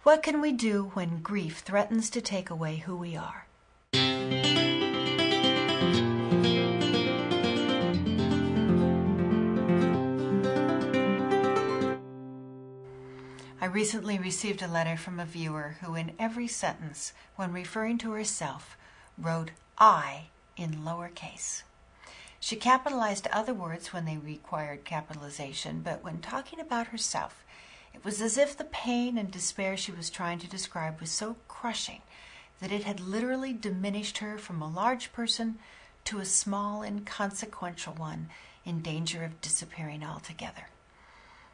What can we do when grief threatens to take away who we are? I recently received a letter from a viewer who in every sentence, when referring to herself, wrote I in lowercase. She capitalized other words when they required capitalization, but when talking about herself, it was as if the pain and despair she was trying to describe was so crushing that it had literally diminished her from a large person to a small, inconsequential one in danger of disappearing altogether.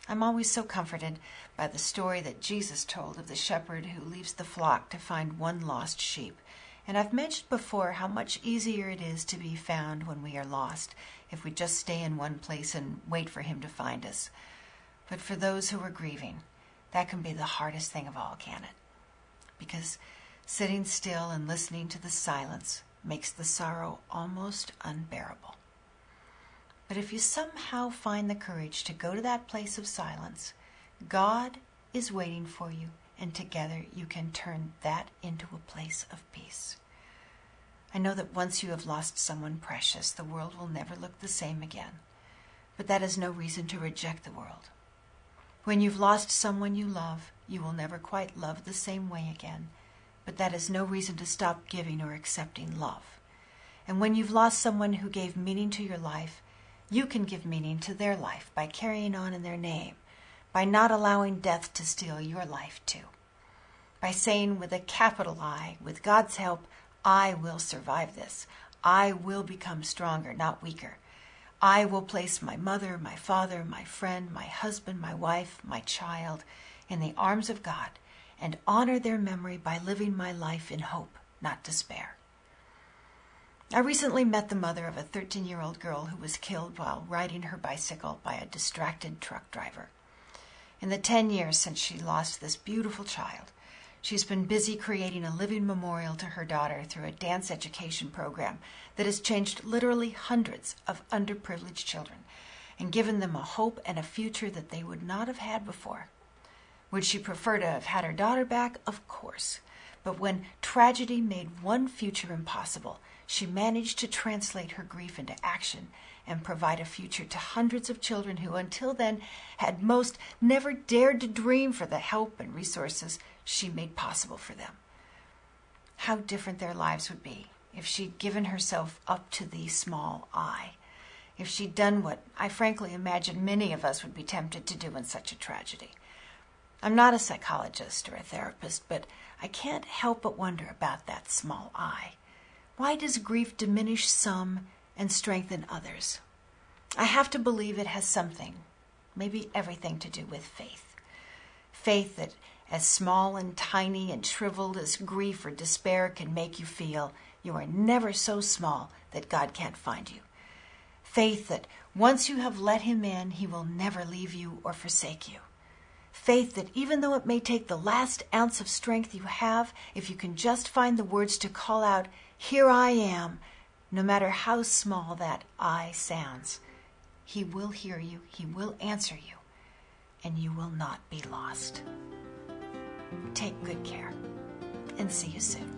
I'm always so comforted by the story that Jesus told of the shepherd who leaves the flock to find one lost sheep. And I've mentioned before how much easier it is to be found when we are lost if we just stay in one place and wait for him to find us. But for those who are grieving, that can be the hardest thing of all, can it? Because sitting still and listening to the silence makes the sorrow almost unbearable. But if you somehow find the courage to go to that place of silence, God is waiting for you, and together you can turn that into a place of peace. I know that once you have lost someone precious, the world will never look the same again. But that is no reason to reject the world. When you've lost someone you love, you will never quite love the same way again. But that is no reason to stop giving or accepting love. And when you've lost someone who gave meaning to your life, you can give meaning to their life by carrying on in their name, by not allowing death to steal your life too, by saying with a capital I, with God's help, I will survive this. I will become stronger, not weaker. I will place my mother, my father, my friend, my husband, my wife, my child in the arms of God and honor their memory by living my life in hope, not despair. I recently met the mother of a 13-year-old girl who was killed while riding her bicycle by a distracted truck driver. In the 10 years since she lost this beautiful child, she's been busy creating a living memorial to her daughter through a dance education program that has changed literally hundreds of underprivileged children and given them a hope and a future that they would not have had before. Would she prefer to have had her daughter back? Of course. But when tragedy made one future impossible, she managed to translate her grief into action and provide a future to hundreds of children who until then had most never dared to dream for the help and resources she made possible for them. How different their lives would be if she'd given herself up to the small I, if she'd done what I frankly imagine many of us would be tempted to do in such a tragedy. I'm not a psychologist or a therapist, but I can't help but wonder about that small I. Why does grief diminish some and strengthen others? I have to believe it has something, maybe everything, to do with faith. Faith that as small and tiny and shriveled as grief or despair can make you feel, you are never so small that God can't find you. Faith that once you have let him in, he will never leave you or forsake you. Faith that even though it may take the last ounce of strength you have, if you can just find the words to call out, "Here I am," no matter how small that I sounds, he will hear you, he will answer you, and you will not be lost. Take good care, and see you soon.